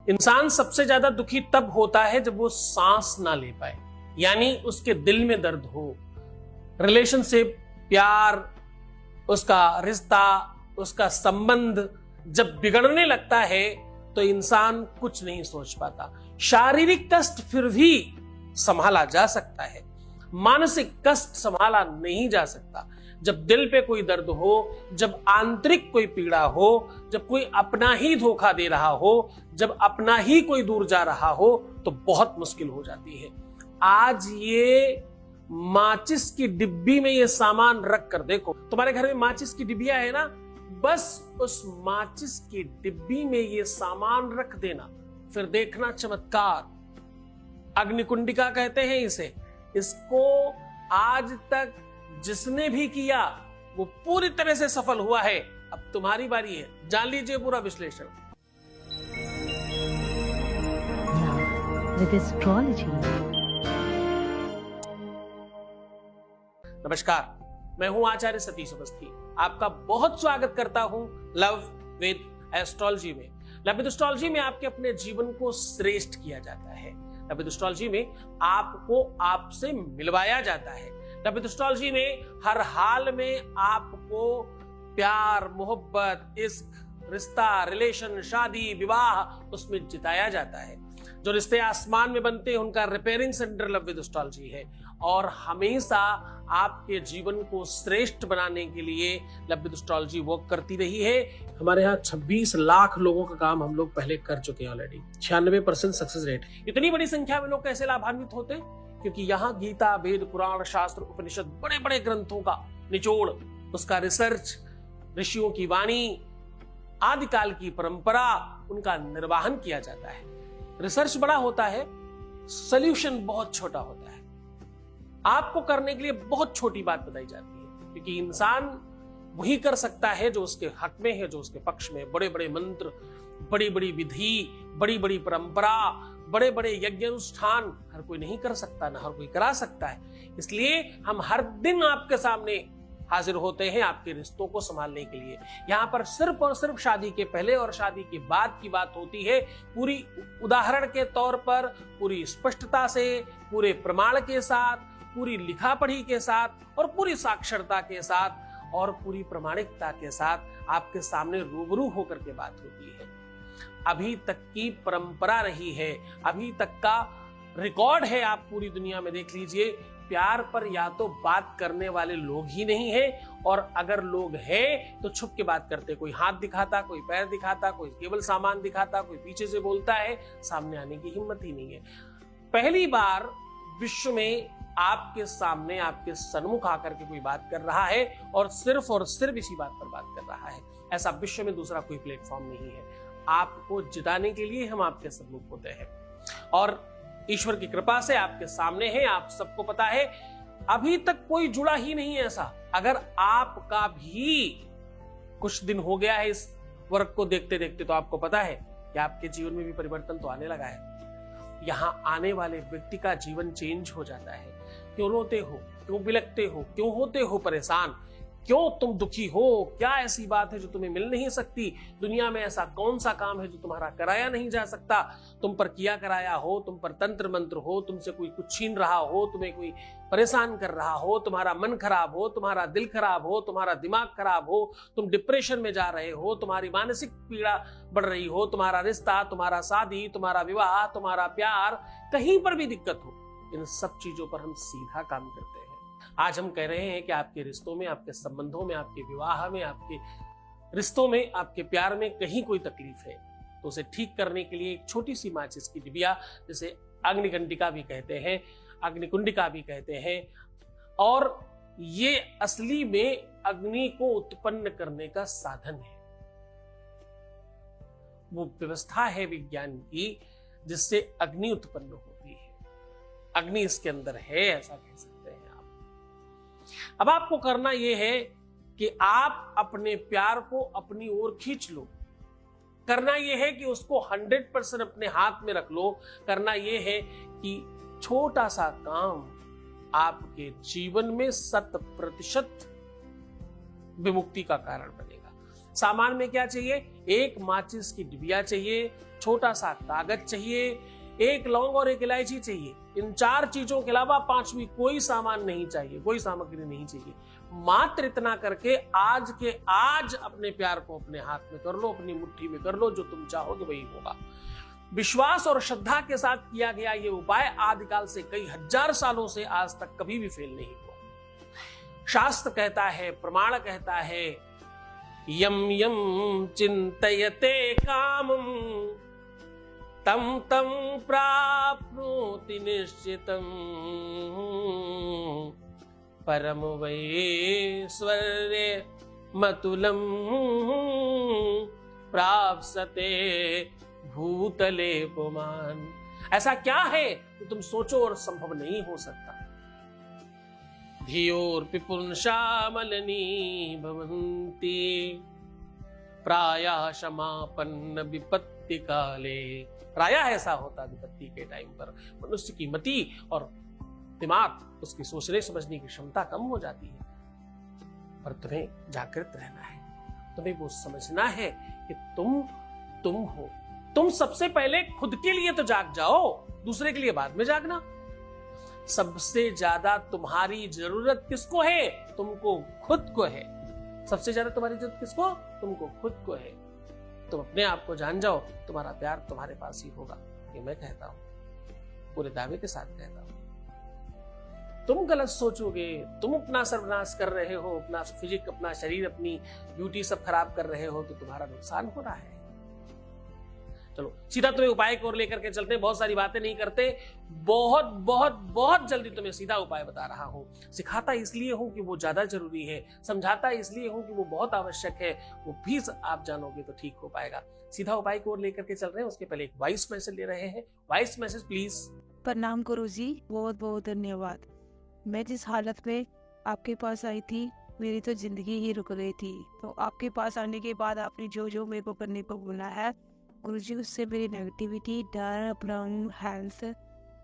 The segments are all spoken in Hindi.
इंसान सबसे ज्यादा दुखी तब होता है जब वो सांस ना ले पाए, यानी उसके दिल में दर्द हो, रिलेशनशिप, प्यार, उसका रिश्ता, उसका संबंध जब बिगड़ने लगता है तो इंसान कुछ नहीं सोच पाता। शारीरिक कष्ट फिर भी संभाला जा सकता है, मानसिक कष्ट संभाला नहीं जा सकता। जब दिल पे कोई दर्द हो, जब आंतरिक कोई पीड़ा हो, जब कोई अपना ही धोखा दे रहा हो, जब अपना ही कोई दूर जा रहा हो, तो बहुत मुश्किल हो जाती है। आज ये माचिस की डिब्बी में ये सामान रख कर देखो, तुम्हारे घर में माचिस की डिब्बियां है ना, बस उस माचिस की डिब्बी में ये सामान रख देना, फिर देखना चमत्कार। अग्निकुंडिका कहते हैं इसे। इसको आज तक जिसने भी किया वो पूरी तरह से सफल हुआ है। अब तुम्हारी बारी है, जान लीजिए पूरा विश्लेषण। With astrology. नमस्कार, मैं हूं आचार्य सतीश अवस्थी। आपका बहुत स्वागत करता हूं लव विद एस्ट्रोलॉजी में। लव विद एस्ट्रोलॉजी में आपके अपने जीवन को श्रेष्ठ किया जाता है। लव विद एस्ट्रोलॉजी में आपको आपसे मिलवाया जाता है। लव विद एस्ट्रोलॉजी में हर हाल में आपको प्यार, मोहब्बत, इश्क, रिश्ता, रिलेशन, शादी, विवाह उसमें जिताया जाता है। जो रिश्ते आसमान में बनते हैं उनका repairing centre love with astrology है, और हमेशा आपके जीवन को श्रेष्ठ बनाने के लिए लव विद एस्ट्रोलॉजी वर्क करती रही है। हमारे यहाँ 26 लाख लोगों का काम हम लोग पहले कर चुके हैं ऑलरेडी। 96% success rate. इतनी बड़ी संख्या में लोग कैसे लाभान्वित होते हैं? क्योंकि यहाँ गीता, वेद, पुराण, शास्त्र, उपनिषद, बड़े बड़े ग्रंथों का निचोड़, उसका रिसर्च, ऋषियों की वाणी, आदिकाल की परंपरा, उनका निर्वहन किया जाता है। रिसर्च बड़ा होता है, सॉल्यूशन बहुत छोटा होता है। आपको करने के लिए बहुत छोटी बात बताई जाती है, क्योंकि इंसान वही कर सकता है जो उसके हक में है, जो उसके पक्ष में। बड़े बड़े मंत्र, बड़ी बड़ी विधि, बड़ी बड़ी परंपरा, बड़े बड़े यज्ञ अनुष्ठान हर कोई नहीं कर सकता, ना हर कोई करा सकता है। इसलिए हम हर दिन आपके सामने हाजिर होते हैं आपके रिश्तों को संभालने के लिए। यहाँ पर सिर्फ और सिर्फ शादी के पहले और शादी के बाद की बात होती है। पूरी उदाहरण के तौर पर, पूरी स्पष्टता से, पूरे प्रमाण के साथ, पूरी लिखा पढ़ी के साथ, और पूरी साक्षरता के साथ, और पूरी प्रामाणिकता के साथ आपके सामने रूबरू होकर के बात होती है। अभी तक की परंपरा रही है, अभी तक का रिकॉर्ड है, आप पूरी दुनिया में देख लीजिए। प्यार पर या तो बात करने वाले लोग ही नहीं है, और अगर लोग हैं तो छुप के बात करते। कोई हाथ दिखाता, कोई पैर दिखाता, कोई केवल सामान दिखाता, कोई पीछे से बोलता है, सामने आने की हिम्मत ही नहीं है। पहली बार विश्व में आपके सामने, आपके सन्मुख आकर के कोई बात कर रहा है, और सिर्फ इसी बात पर बात कर रहा है। ऐसा विश्व में दूसरा कोई प्लेटफॉर्म नहीं है। आपको जिताने के लिए हम आपके सन्मुख होते हैं, और ईश्वर की कृपा से आपके सामने है। आप सबको पता है, अभी तक कोई जुड़ा ही नहीं है ऐसा। अगर आपका भी कुछ दिन हो गया है इस वर्क को देखते देखते, तो आपको पता है कि आपके जीवन में भी परिवर्तन तो आने लगा है। यहां आने वाले व्यक्ति का जीवन चेंज हो जाता है। क्यों रोते हो, क्यों बिलखते हो, क्यों होते हो परेशान, क्यों तुम दुखी हो? क्या ऐसी बात है जो तुम्हें मिल नहीं सकती? दुनिया में ऐसा कौन सा काम है जो तुम्हारा कराया नहीं जा सकता? तुम पर किया कराया हो, तुम पर तंत्र मंत्र हो, तुमसे कोई कुछ छीन रहा हो, तुम्हें कोई परेशान कर रहा हो, तुम्हारा मन खराब हो, तुम्हारा दिल खराब हो, तुम्हारा दिमाग खराब हो, तुम डिप्रेशन में जा रहे हो, तुम्हारी मानसिक पीड़ा बढ़ रही हो, तुम्हारा रिश्ता, तुम्हारा शादी, तुम्हारा विवाह, तुम्हारा प्यार, कहीं पर भी दिक्कत हो, इन सब चीजों पर हम सीधा काम करते हैं। आज हम कह रहे हैं कि आपके रिश्तों में, आपके संबंधों में, आपके विवाह में, आपके रिश्तों में, आपके प्यार में कहीं कोई तकलीफ है, तो उसे ठीक करने के लिए एक छोटी सी माचिस की डिबिया, जिसे अग्निकुंडिका भी कहते हैं, अग्निकुंडिका भी कहते हैं, और ये असली में अग्नि को उत्पन्न करने का साधन है। वो व्यवस्था है विज्ञान की जिससे अग्नि उत्पन्न होती है। अग्नि इसके अंदर है, ऐसा कह सकते हैं आप। अब आपको करना यह है कि आप अपने प्यार को अपनी ओर खींच लो। करना यह है कि उसको 100% अपने हाथ में रख लो। करना यह है कि छोटा सा काम आपके जीवन में 100% विमुक्ति का कारण बनेगा। सामान में क्या चाहिए? एक माचिस की डिबिया चाहिए, छोटा सा कागज चाहिए, एक लौंग और एक इलायची चाहिए। इन 4 चीजों के अलावा 5वीं कोई सामान नहीं चाहिए, कोई सामग्री नहीं चाहिए। मात्र इतना करके आज के आज अपने प्यार को अपने हाथ में कर लो, अपनी मुट्ठी में कर लो। जो तुम चाहोगे वही होगा। विश्वास और श्रद्धा के साथ किया गया ये उपाय आदिकाल से कई हजार सालों से आज तक कभी भी फेल नहीं हुआ। शास्त्र कहता है, प्रमाण कहता है, यम यम चिंतयते कामम तम तम प्राप्नोति निश्चितम परम वैश्वर्य मतुलम प्राप्स्यते भूतले पुमान। ऐसा क्या है कि तुम सोचो और संभव नहीं हो सकता। धियोर्पिपुंसामलनी भवन्ति प्रायः समापन्न विपत्ति काले। प्रायः ऐसा होता विपत्ति के टाइम पर मनुष्य की मति और दिमाग, उसकी सोचने समझने की क्षमता कम हो जाती है। पर तुम्हें जागृत रहना है, तुम्हें वो समझना है कि तुम हो। तुम सबसे पहले खुद के लिए तो जाग जाओ, दूसरे के लिए बाद में जागना। सबसे ज्यादा तुम्हारी जरूरत किसको है? तुमको खुद को है। सबसे ज्यादा तुम्हारी जरूरत किसको? तुमको खुद को है। तुम अपने आप को जान जाओ, तुम्हारा प्यार तुम्हारे पास ही होगा। ये मैं कहता हूं, पूरे दावे के साथ कहता हूं। तुम गलत सोचोगे, तुम अपना सर्वनाश कर रहे हो, अपना फिजिक, अपना शरीर, अपनी ब्यूटी सब खराब कर रहे हो, तो तुम्हारा नुकसान हो रहा है। चलो सीधा तुम्हें उपाय की ओर लेकर के चलते हैं। बहुत सारी बातें नहीं करते, बहुत बहुत बहुत जल्दी तुम्हें सीधा उपाय बता रहा हूं। सिखाता इसलिए हूं कि वो ज्यादा जरूरी है, समझाता इसलिए हूं कि वो बहुत आवश्यक है। वो भी आप जानोगे तो ठीक हो पाएगा। सीधा उपाय की ओर लेकर के चल रहे हैं। उसके पहले एक वॉइस मैसेज ले रहे हैं। Voice message please. प्रणाम गुरुजी, बहुत बहुत धन्यवाद। मैं जिस हालत में आपके पास आई थी, मेरी तो जिंदगी ही रुक गई थी। तो आपके पास आने के बाद आपने जो जो मेरे को करने को बोला है गुरुजी, उससे मेरी नेगेटिविटी, डर, भ्रम, हेल्थ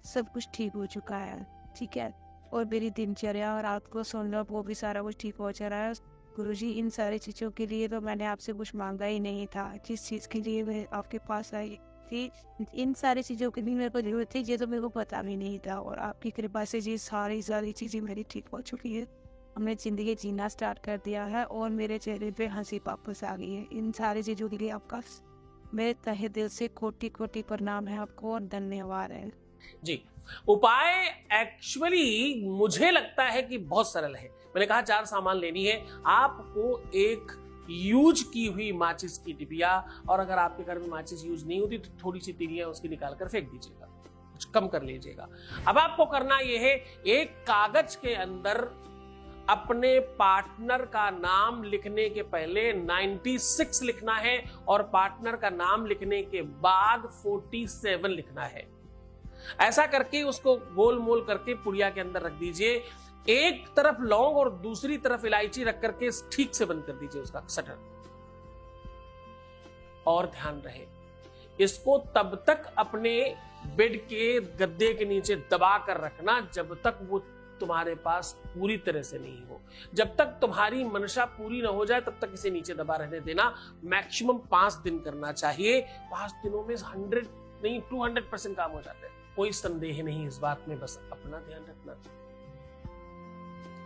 सब कुछ ठीक हो चुका है। ठीक है, और मेरी दिनचर्या और रात को सोना, वो भी सारा कुछ ठीक हो रहा है। गुरुजी, इन सारी चीज़ों के लिए तो मैंने आपसे कुछ मांगा ही नहीं था। जिस चीज़ के लिए मैं आपके पास आई थी, इन सारी चीज़ों के लिए मेरे को जरूरत थी, ये तो मेरे को पता भी नहीं था। और आपकी कृपा से ये सारी चीज़ें मेरी ठीक हो चुकी है। हमने ज़िंदगी जीना स्टार्ट कर दिया है और मेरे चेहरे पे हंसी वापस आ गई है। इन सारी चीज़ों के लिए आपका मेरे तहे दिल से कोटि कोटि प्रणाम है आपको और धन्यवाद है जी। उपाय एक्चुअली मुझे लगता है कि बहुत सरल है। मैंने कहा 4 सामान लेनी है। आपको एक यूज की हुई माचिस की डिबिया, और अगर आपके घर में माचिस यूज नहीं होती तो थोड़ी सी तिरियां उसकी निकाल कर फेंक दीजिएगा, कुछ कम कर लीजिएगा। अब आपको करना यह है, एक कागज के अंदर अपने पार्टनर का नाम लिखने के पहले 96 लिखना है और पार्टनर का नाम लिखने के बाद 47 लिखना है। ऐसा करके उसको गोल मोल करके पुड़िया के अंदर रख दीजिए। एक तरफ लौंग और दूसरी तरफ इलायची रख करके ठीक से बंद कर दीजिए उसका शटर। और ध्यान रहे, इसको तब तक अपने बेड के गद्दे के नीचे दबा कर रखना जब तक वो तुम्हारे पास पूरी तरह से नहीं हो। जब तक तुम्हारी मनसा पूरी ना हो जाए तब तक इसे नीचे दबा रहने देना। मैक्सिमम 5 दिन करना चाहिए। 5 दिनों में 100 नहीं 200% काम हो जाता है। कोई संदेह नहीं इस बात में, बस अपना ध्यान रखना।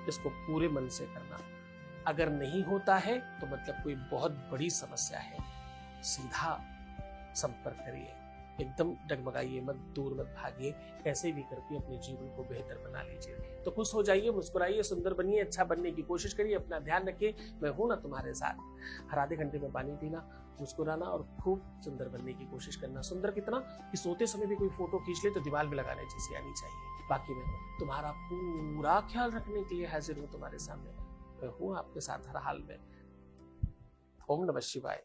इसको पूरे मन से करना। अगर नहीं होता है तो मतलब कोई बहुत बड़ी समस्या है। सीधा संपर्क करिए, एकदम डगमगाइए मत, दूर मत भागिए। कैसे भी करके अपने जीवन को बेहतर बना लीजिए। तो खुश हो जाइए, मुस्कुराइए, सुंदर बनिए, अच्छा बनने की कोशिश करिए। अपना ध्यान रखिए, मैं हूं ना तुम्हारे साथ। हर आधे घंटे में पानी पीना, मुस्कुराना और खूब सुंदर बनने की कोशिश करना। सुंदर कितना कि सोते समय भी कोई फोटो खींच ले तो दीवार में लगाने जैसी आनी चाहिए। बाकी मैं तुम्हारा पूरा ख्याल रखने के लिए हाजिर हूं तुम्हारे सामने। मैं हूं आपके साथ हर हाल में। ओम नमः शिवाय।